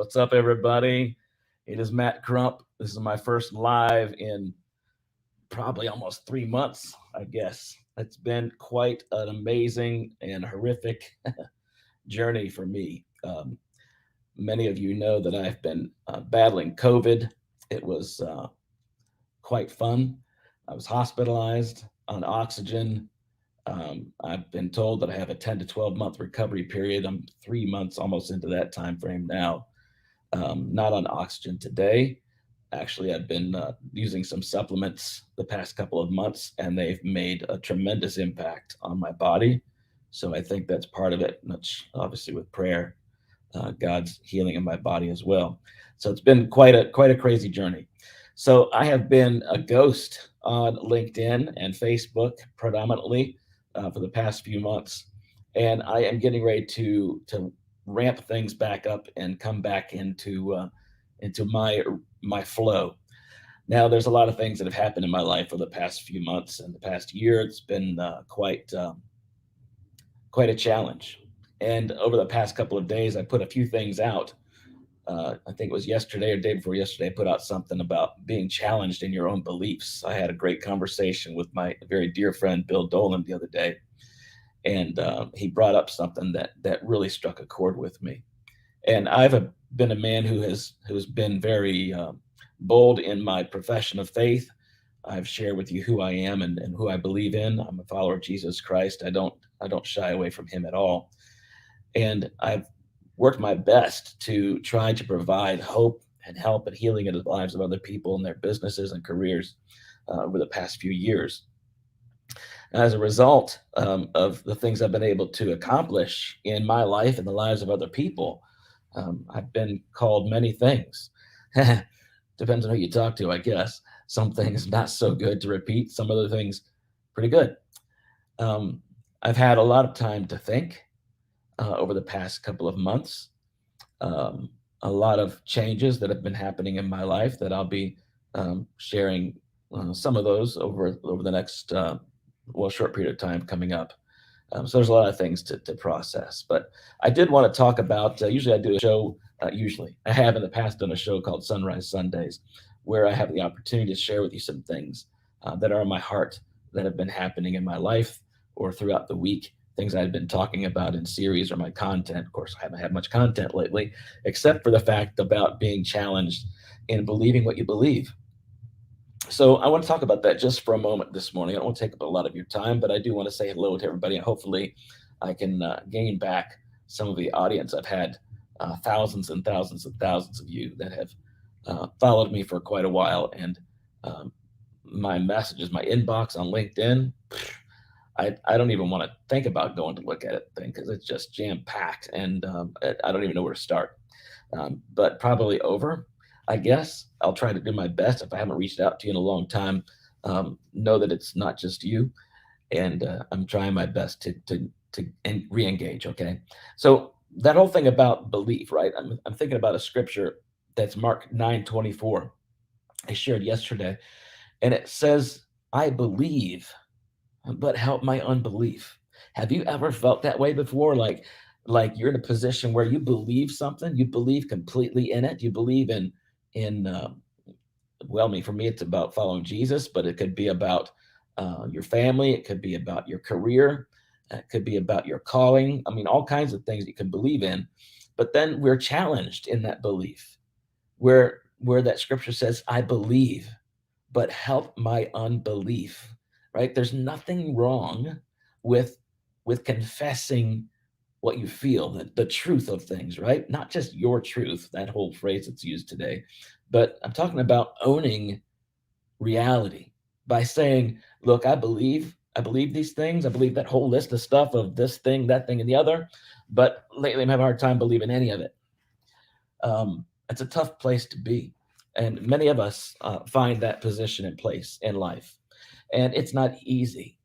What's up, everybody? It is Matt Crump. This is my first live in probably almost 3 months, I guess. It's been quite an amazing and horrific journey for me. Many of you know that I've been battling COVID. It was quite fun. I was hospitalized on oxygen. I've been told that I have a 10 to 12 month recovery period. I'm 3 months almost into that time frame now. Not on oxygen today. Actually, I've been using some supplements the past couple of months, and they've made a tremendous impact on my body. So I think that's part of it, much obviously with prayer, God's healing in my body as well. So it's been quite a crazy journey. So I have been a ghost on LinkedIn and Facebook predominantly for the past few months, and I am getting ready to ramp things back up and come back into my flow. Now, there's a lot of things that have happened in my life for the past few months and the past year. It's been quite a challenge. And over the past couple of days, I put a few things out. I think it was yesterday or day before yesterday, I put out something about being challenged in your own beliefs. I had a great conversation with my very dear friend Bill Dolan the other day, and he brought up something that really struck a chord with me. And been a man who's been very bold in my profession of faith. I've shared with you who I am and who I believe in. I'm a follower of Jesus Christ. I don't shy away from him at all. And I've worked my best to try to provide hope and help and healing in the lives of other people in their businesses and careers over the past few years. And as a result of the things I've been able to accomplish in my life and the lives of other people, I've been called many things. Depends on who you talk to, I guess. Some things not so good to repeat, some other things pretty good. I've had a lot of time to think over the past couple of months. A lot of changes that have been happening in my life that I'll be sharing some of those over the next short period of time coming up. So there's a lot of things to process. But I did want to talk about, usually I do a show, usually I have in the past done a show called Sunrise Sundays, where I have the opportunity to share with you some things that are on my heart that have been happening in my life or throughout the week, things I've been talking about in series or my content. Of course, I haven't had much content lately, except for the fact about being challenged in believing what you believe. So I want to talk about that just for a moment this morning. I don't want to take up a lot of your time, but I do want to say hello to everybody, and hopefully I can gain back some of the audience. I've had thousands and thousands and thousands of you that have followed me for quite a while, and my messages, my inbox on LinkedIn, I don't even want to think about going to look at it because it's just jam packed, and I don't even know where to start. But probably over. I guess I'll try to do my best. If I haven't reached out to you in a long time, know that it's not just you, and I'm trying my best to re-engage. Okay, so that whole thing about belief, right? I'm thinking about a scripture that's Mark 9:24. I shared yesterday, and it says, "I believe, but help my unbelief." Have you ever felt that way before? Like you're in a position where you believe something, you believe completely in it, you believe in well, for me, it's about following Jesus, but it could be about your family. It could be about your career. It could be about your calling. I mean, all kinds of things you can believe in. But then we're challenged in that belief, where that scripture says, "I believe, but help my unbelief." Right? There's nothing wrong with confessing what you feel, the truth of things, right? Not just your truth, that whole phrase that's used today, but I'm talking about owning reality by saying, look, I believe these things. I believe that whole list of stuff of this thing, that thing, and the other. But lately, I'm having a hard time believing any of it. It's a tough place to be. And many of us find that position in place in life. And it's not easy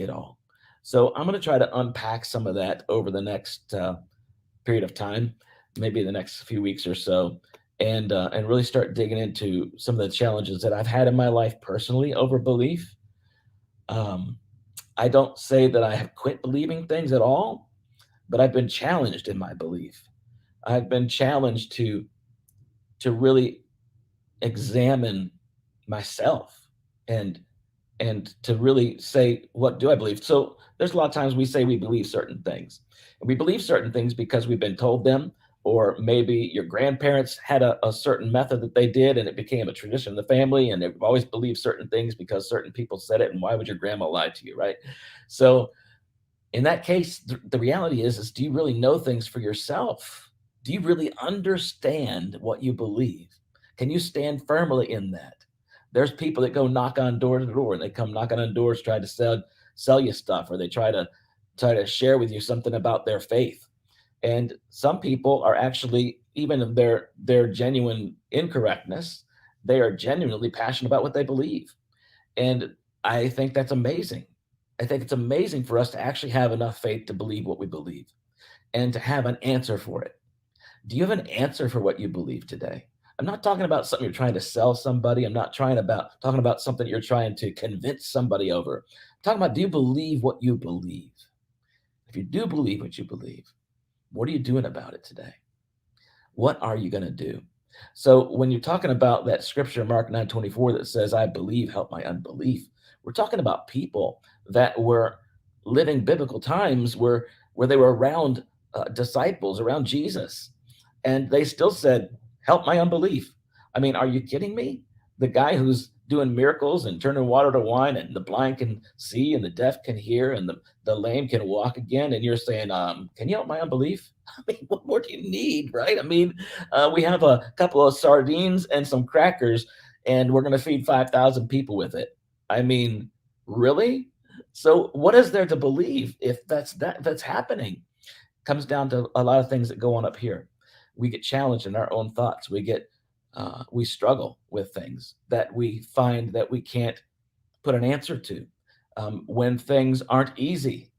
at all. So I'm going to try to unpack some of that over the next period of time, maybe the next few weeks or so, and really start digging into some of the challenges that I've had in my life personally over belief. Um, I don't say that I have quit believing things at all, but I've been challenged in my belief. I've been challenged to really examine myself and to really say, what do I believe? So there's a lot of times we say we believe certain things. And we believe certain things because we've been told them, or maybe your grandparents had a certain method that they did and it became a tradition in the family. And they've always believed certain things because certain people said it. And why would your grandma lie to you, right? So in that case, the reality is do you really know things for yourself? Do you really understand what you believe? Can you stand firmly in that? There's people that go knock on door to door and they come knocking on doors, try to sell you stuff, or they try to share with you something about their faith. And some people are actually, even in their genuine incorrectness, they are genuinely passionate about what they believe. And I think that's amazing. I think it's amazing for us to actually have enough faith to believe what we believe and to have an answer for it. Do you have an answer for what you believe today? I'm not talking about something you're trying to sell somebody. I'm not talking about something you're trying to convince somebody over. I'm talking about, do you believe what you believe? If you do believe what you believe, what are you doing about it today? What are you going to do? So when you're talking about that scripture, Mark 9:24, that says, I believe, help my unbelief, we're talking about people that were living biblical times where they were around disciples, around Jesus, and they still said, help my unbelief. I mean, are you kidding me? The guy who's doing miracles and turning water to wine, and the blind can see and the deaf can hear and the lame can walk again, and you're saying, can you help my unbelief? I mean, what more do you need, right? I mean, we have a couple of sardines and some crackers, and we're going to feed 5,000 people with it. I mean, really? So, what is there to believe if that's happening? Comes down to a lot of things that go on up here. We get challenged in our own thoughts. We struggle with things that we find that we can't put an answer to. When things aren't easy,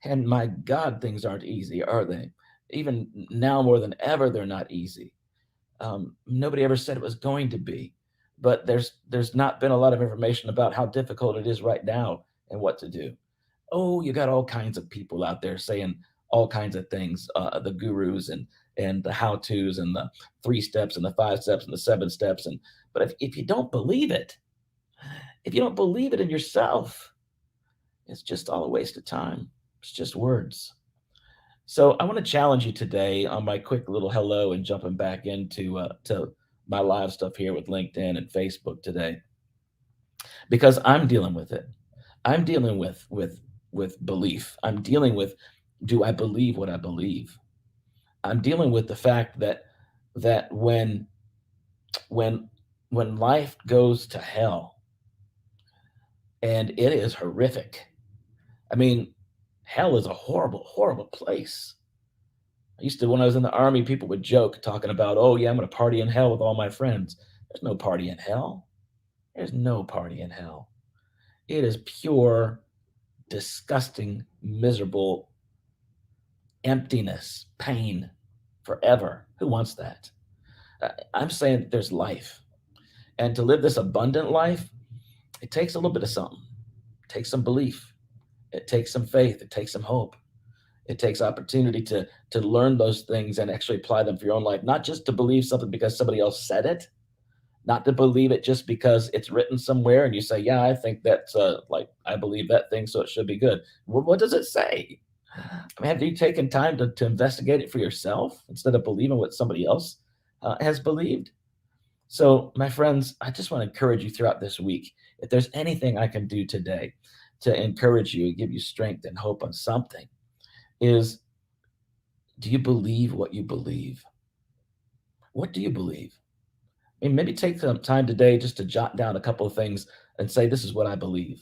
and my God, things aren't easy, are they? Even now more than ever, they're not easy. Nobody ever said it was going to be, but there's not been a lot of information about how difficult it is right now and what to do. Oh, you got all kinds of people out there saying all kinds of things, the gurus and the how tos and the 3 steps and the 5 steps and the 7 steps. And but if you don't believe it, if you don't believe it in yourself, it's just all a waste of time. It's just words. So I want to challenge you today on my quick little hello and jumping back into to my live stuff here with LinkedIn and Facebook today, because I'm dealing with it. I'm dealing with belief. I'm dealing with, do I believe what I believe? I'm dealing with the fact that when when life goes to hell, and it is horrific. I mean, hell is a horrible, horrible place. I used to, when I was in the army, people would joke talking about, oh, yeah, I'm going to party in hell with all my friends. There's no party in hell. There's no party in hell. It is pure, disgusting, miserable emptiness, pain forever. Who wants that? I'm saying that there's life. And to live this abundant life, it takes a little bit of something. It takes some belief. It takes some faith. It takes some hope. It takes opportunity to learn those things and actually apply them for your own life, not just to believe something because somebody else said it, not to believe it just because it's written somewhere and you say, yeah, I think that's like, I believe that thing, so it should be good. Well, what does it say? I mean, have you taken time to investigate it for yourself instead of believing what somebody else has believed? So, my friends, I just want to encourage you throughout this week. If there's anything I can do today to encourage you, give you strength and hope on something, is, do you believe what you believe? What do you believe? I mean, maybe take some time today just to jot down a couple of things and say, this is what I believe.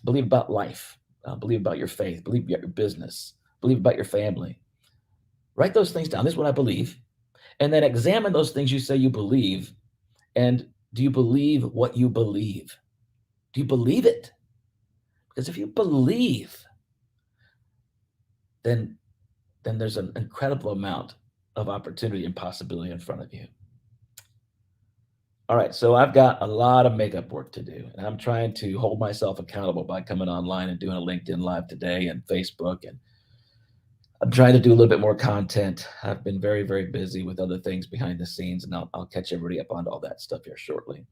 Believe about life, believe about your faith, believe about your business, believe about your family. Write those things down. This is what I believe. And then examine those things you say you believe. And do you believe what you believe? Do you believe it? Because if you believe, then there's an incredible amount of opportunity and possibility in front of you. All right, so I've got a lot of makeup work to do, and I'm trying to hold myself accountable by coming online and doing a LinkedIn Live today and Facebook, and trying to do a little bit more content. I've been very, very busy with other things behind the scenes, and I'll catch everybody up on all that stuff here shortly.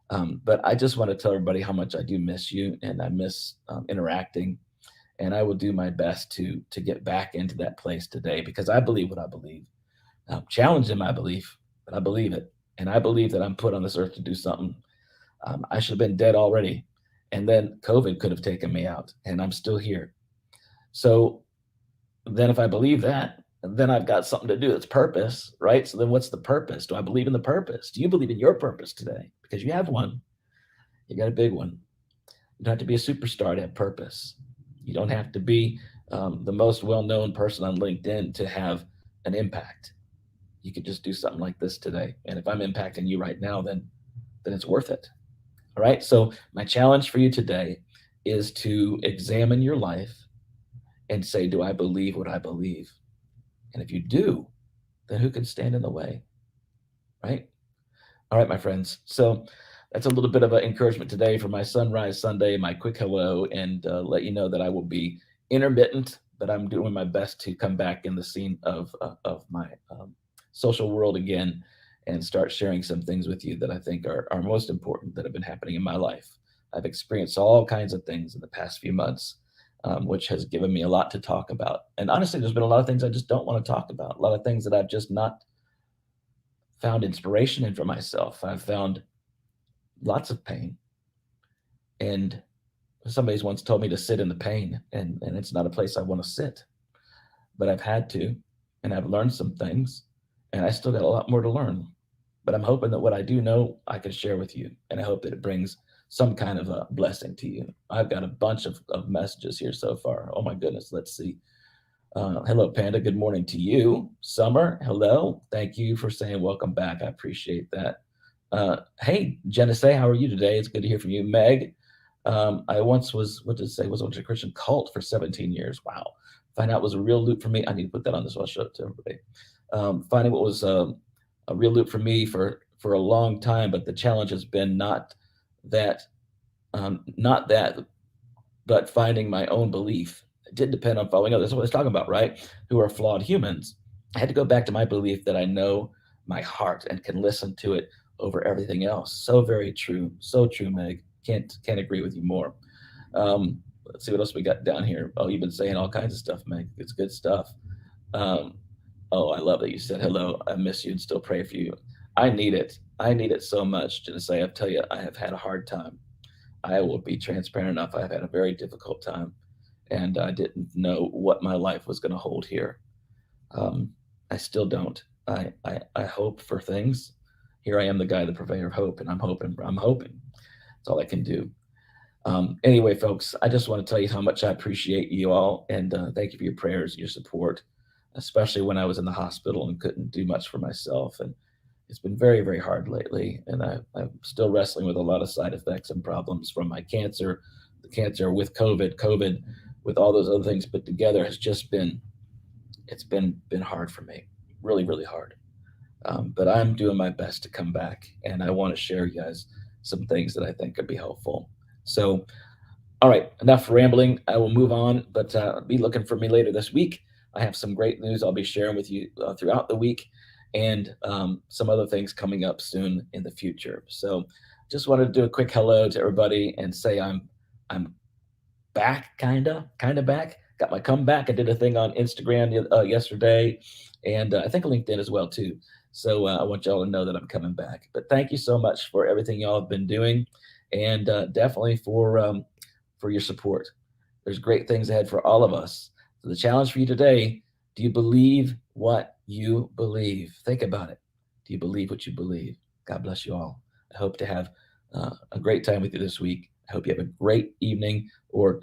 But I just want to tell everybody how much I do miss you, and I miss interacting. And I will do my best to get back into that place today because I believe what I believe. I'm challenged in my belief, but I believe it, and I believe that I'm put on this earth to do something. I should have been dead already, and then COVID could have taken me out, and I'm still here. So then if I believe that, then I've got something to do. It's purpose, right? So then what's the purpose? Do I believe in the purpose? Do you believe in your purpose today? Because you have one. You got a big one. You don't have to be a superstar to have purpose. You don't have to be the most well-known person on LinkedIn to have an impact. You could just do something like this today. And if I'm impacting you right now, then it's worth it. All right. So my challenge for you today is to examine your life and say, do I believe what I believe? And if you do, then who can stand in the way? Right? All right, my friends. So that's a little bit of an encouragement today for my Sunrise Sunday, my quick hello, and let you know that I will be intermittent, but I'm doing my best to come back in the scene of my social world again and start sharing some things with you that I think are most important that have been happening in my life. I've experienced all kinds of things in the past few months, which has given me a lot to talk about. And honestly, there's been a lot of things I just don't want to talk about, a lot of things that I've just not found inspiration in for myself. I've found lots of pain. And somebody's once told me to sit in the pain, and it's not a place I want to sit. But I've had to, and I've learned some things, and I still got a lot more to learn. But I'm hoping that what I do know, I can share with you. And I hope that it brings some kind of a blessing to you. I've got a bunch of messages here so far. Oh my goodness, let's see. Hello, Panda. Good morning to you. Summer, hello. Thank you for saying welcome back. I appreciate that. Hey, Genesee, how are you today? It's good to hear from you. Meg, I once was, what did it say? Was a Christian cult for 17 years. Wow. Find out was a real loop for me. I need to put that on this. I'll show it to everybody. Finding what was a real loop for me for a long time, but the challenge has been not that, but finding my own belief. It did depend on following others. That's what I was talking about, right? Who are flawed humans. I had to go back to my belief that I know my heart and can listen to it over everything else. So very true. So true, Meg. Can't agree with you more. Let's see what else we got down here. Oh, you've been saying all kinds of stuff, Meg. It's good stuff. Oh, I love that you said hello. I miss you and still pray for you. I need it. I need it so much to say, I tell you, I have had a hard time. I will be transparent enough. I've had a very difficult time, and I didn't know what my life was going to hold here. I still don't. I hope for things. Here I am, the guy, the purveyor of hope, and I'm hoping. That's all I can do. Anyway, folks, I just want to tell you how much I appreciate you all, and thank you for your prayers, your support, especially when I was in the hospital and couldn't do much for myself. And it's been very, very hard lately, and I'm still wrestling with a lot of side effects and problems from my cancer, the cancer with COVID with all those other things put together has just been, it's been hard for me, really, really hard. But I'm doing my best to come back, and I want to share you guys some things that I think could be helpful. So, all right, enough rambling. I will move on, but be looking for me later this week. I have some great news I'll be sharing with you throughout the week, and some other things coming up soon in the future. So just wanted to do a quick hello to everybody and say I'm back, kind of back. Got my comeback. I did a thing on Instagram yesterday, and I think LinkedIn as well too. So I want y'all to know that I'm coming back. But thank you so much for everything y'all have been doing, and definitely for your support. There's great things ahead for all of us. So the challenge for you today: do you believe what you believe? Think about it. Do you believe what you believe? God bless you all. I hope to have a great time with you this week. I hope you have a great evening or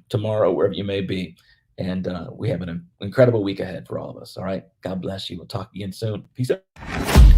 tomorrow, wherever you may be. And we have an incredible week ahead for all of us. All right. God bless you. We'll talk again soon. Peace out.